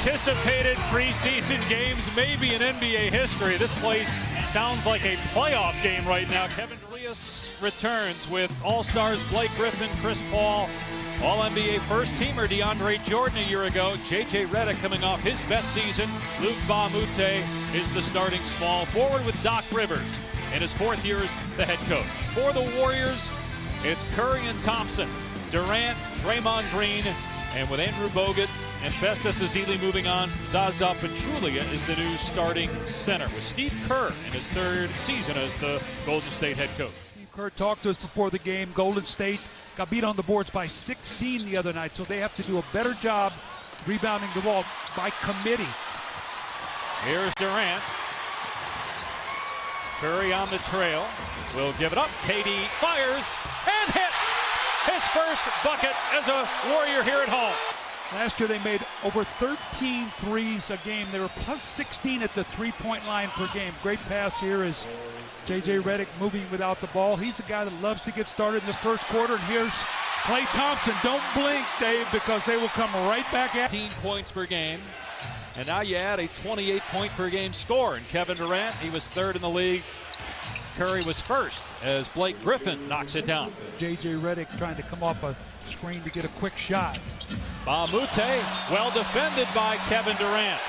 anticipated preseason games, maybe in NBA history. This place sounds like a playoff game right now. Kevin Durant returns with All-Stars Blake Griffin, Chris Paul, All-NBA first-teamer DeAndre Jordan a year ago. J.J. Redick coming off his best season. Luc Mbah a Moute is the starting small forward with Doc Rivers in his fourth year as the head coach. For the Warriors, it's Curry and Thompson, Durant, Draymond Green, and with Andrew Bogut and Festus Ezeli moving on, Zaza Pachulia is the new starting center with Steve Kerr in his third season as the Golden State head coach. Steve Kerr talked to us before the game. Golden State got beat on the boards by 16 the other night, so they have to do a better job rebounding the ball by committee. Here's Durant. Curry on the trail. Will give it up. KD fires and hits his first bucket as a Warrior here at home. Last year they made over 13 threes a game. They were plus 16 at the three-point line per game. Great pass here is J.J. Redick moving without the ball. He's the guy that loves to get started in the first quarter. And here's Klay Thompson. Don't blink, Dave, because they will come right back at 15 points per game. And now you add a 28-point-per-game score. And Kevin Durant, he was third in the league. Curry was first as Blake Griffin knocks it down. J.J. Redick trying to come off a screen to get a quick shot. Mbah a Moute, well defended by Kevin Durant.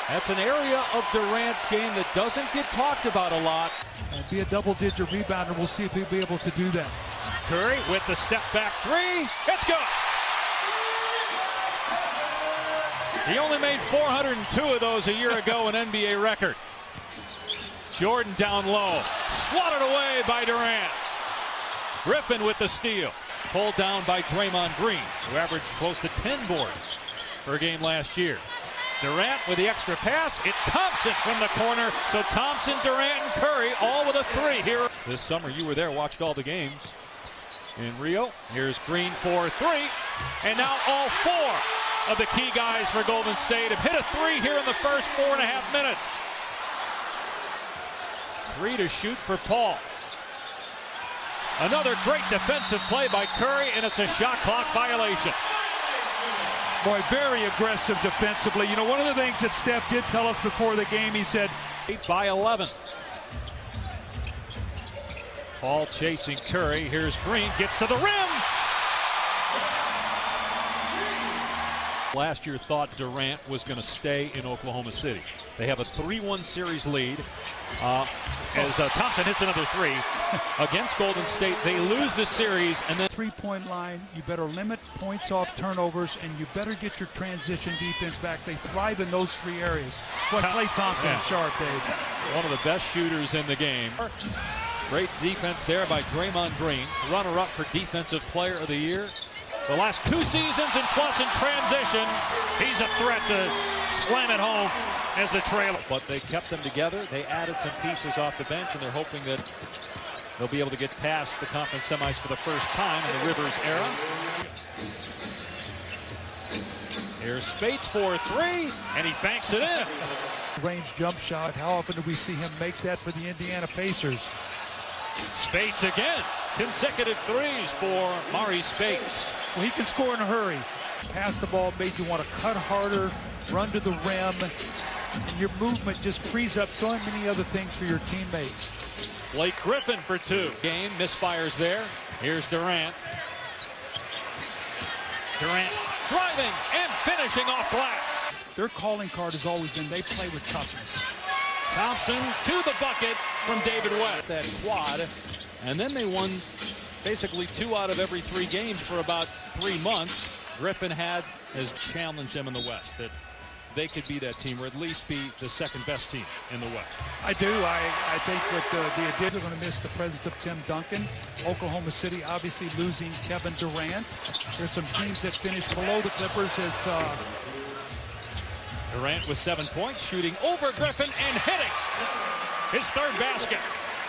That's an area of Durant's game that doesn't get talked about a lot. And be a double-digit rebounder. We'll see if he'll be able to do that. Curry with the step-back three. It's good. He only made 402 of those a year ago, an NBA record. Jordan down low, swatted away by Durant. Griffin with the steal, pulled down by Draymond Green, who averaged close to 10 boards per game last year. Durant with the extra pass. It's Thompson from the corner. So Thompson, Durant, and Curry all with a three here. This summer you were there, watched all the games in Rio. Here's Green for three. And now all four of the key guys for Golden State have hit a three here in the first 4.5 minutes. Three to shoot for Paul. Another great defensive play by Curry, and it's a shot clock violation. Boy, very aggressive defensively. You know, one of the things that Steph did tell us before the game, he said, 8 by 11. Paul chasing Curry. Here's Green, gets to the rim. Last year thought Durant was going to stay in Oklahoma City. They have a 3-1 series lead. As Thompson hits another three against Golden State, they lose the series, and then three-point line, you better limit points off turnovers, and you better get your transition defense back. They thrive in those three areas. What Klay Thompson is sharp, Dave. One of the best shooters in the game. Great defense there by Draymond Green, runner-up for Defensive Player of the Year. The last 2 seasons and plus in transition, he's a threat to slam it home as the trailer. But they kept them together. They added some pieces off the bench, and they're hoping that they'll be able to get past the conference semis for the first time in the Rivers era. Here's Speights for three, and he banks it in. Range jump shot. How often do we see him make that for the Indiana Pacers? Spates again. Consecutive threes for Mari Spates. Well, he can score in a hurry. Pass the ball made you want to cut harder, run to the rim, and your movement just frees up so many other things for your teammates. Blake Griffin for two. Game misfires there. Here's Durant. Durant driving and finishing off glass. Their calling card has always been they play with toughness. Thompson to the bucket from David West. That quad. And then they won basically 2 out of every 3 games for about 3 months. Griffin has challenged them in the West that they could be that team, or at least be the second best team in the West. I do. I think with the addition, they're going to miss the presence of Tim Duncan. Oklahoma City obviously losing Kevin Durant. There's some teams that finished below the Clippers as Durant with 7 points, shooting over Griffin and hitting his third basket.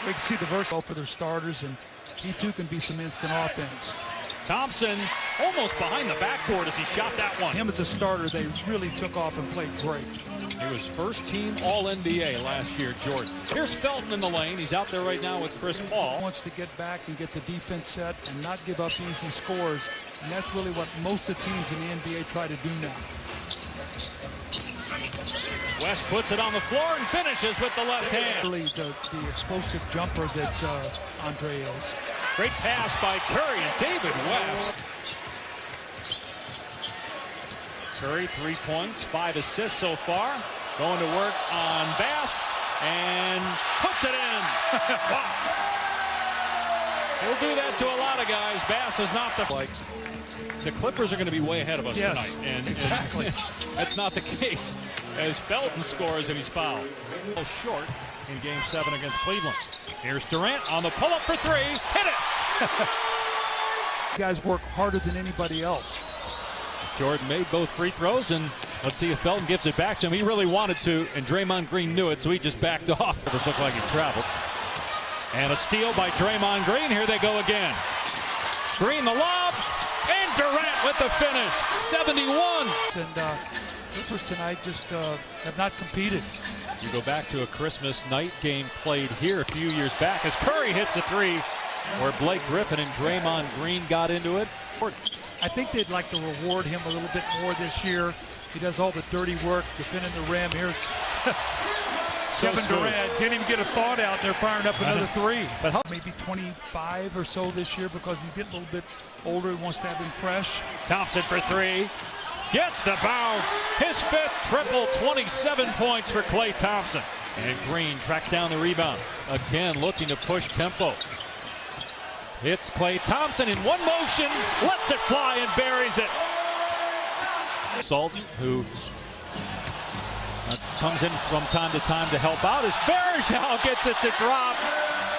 We can see the versatile for their starters, and he too can be some instant offense. Thompson almost behind the backboard as he shot that one. Him as a starter, they really took off and played great. He was first team All-NBA last year, Jordan. Here's Felton in the lane. He's out there right now with Chris Paul. He wants to get back and get the defense set and not give up easy scores. And that's really what most of the teams in the NBA try to do now. West puts it on the floor and finishes with the left hand. Really the explosive jumper that Andre is. Great pass by Curry and David West. Curry, 3 points, 5 assists so far. Going to work on Bass and puts it in. Wow. He'll do that to a lot of guys. Bass is not the Clippers are going to be way ahead of us tonight. And exactly. That's not the case as Felton scores and he's fouled. Short in Game 7 against Cleveland. Here's Durant on the pull-up for three. Hit it! You guys work harder than anybody else. Jordan made both free throws, and let's see if Felton gives it back to him. He really wanted to, and Draymond Green knew it, so he just backed off. This looked like he traveled. And a steal by Draymond Green. Here they go again. Green the lob, and Durant with the finish. 71. And Clippers tonight just have not competed. You go back to a Christmas night game played here a few years back as Curry hits a three where Blake Griffin and Draymond Green got into it. I think they'd like to reward him a little bit more this year. He does all the dirty work, defending the rim. Here's Kevin Durant. Can't even get a thought out there, firing up another three. But maybe 25 or so this year because he's getting a little bit older. He wants to have him fresh. Thompson for three. Gets the bounce. His fifth triple, 27 points for Klay Thompson. And Green tracks down the rebound. Again, looking to push tempo. It's Klay Thompson in one motion, lets it fly and buries it. Sultan, who comes in from time to time to help out, as Varejao gets it to drop.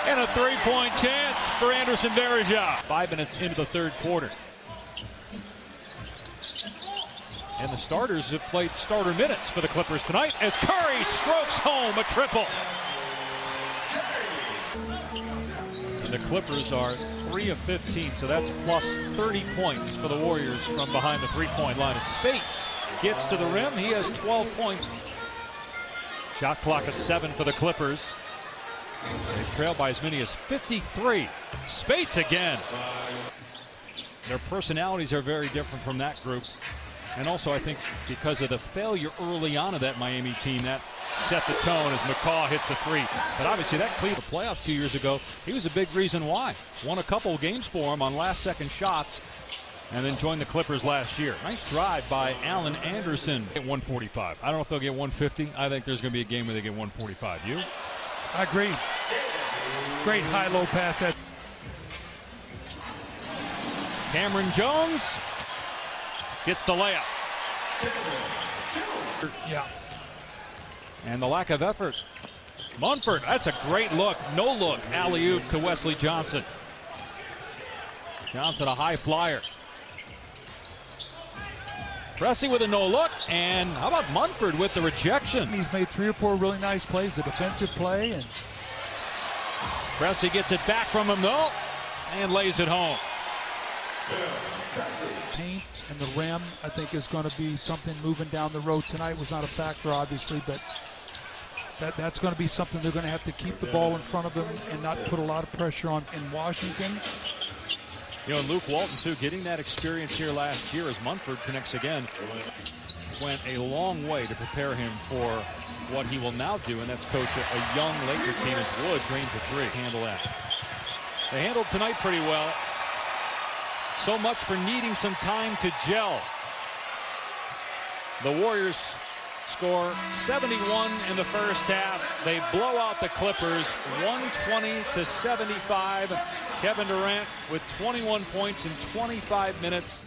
And a three-point chance for Anderson Varejao. 5 minutes into the third quarter. And the starters have played starter minutes for the Clippers tonight as Curry strokes home a triple. The Clippers are 3 of 15, so that's plus 30 points for the Warriors from behind the three-point line. As Spates gets to the rim, he has 12 points. Shot clock at 7 for the Clippers. They trail by as many as 53. Spates again. Their personalities are very different from that group. And also, I think because of the failure early on of that Miami team, that set the tone as McCaw hits the three. But obviously that Cleveland playoffs 2 years ago, he was a big reason why. Won a couple of games for him on last-second shots and then joined the Clippers last year. Nice drive by Allen Anderson at 145. I don't know if they'll get 150. I think there's going to be a game where they get 145. You? I agree. Great high-low pass. Cameron Jones gets the layup. Yeah. And the lack of effort. Munford, that's a great look. No look. Alley-oop to Wesley Johnson. Johnson, a high flyer. Pressey with a no look. And how about Munford with the rejection? He's made 3 or 4 really nice plays, a defensive play. And Pressey gets it back from him, though, and lays it home. Paint and the rim, I think, is going to be something moving down the road tonight. Was not a factor, obviously, but that's going to be something they're going to have to keep the ball in front of them and not put a lot of pressure on in Washington. You know, and Luke Walton, too, getting that experience here last year as Munford connects again, went a long way to prepare him for what he will now do, and that's coach a young Laker team as Wood drains a three. Handle that. They handled tonight pretty well. So much for needing some time to gel. The Warriors score 71 in the first half. They blow out the Clippers 120-75. Kevin Durant with 21 points in 25 minutes.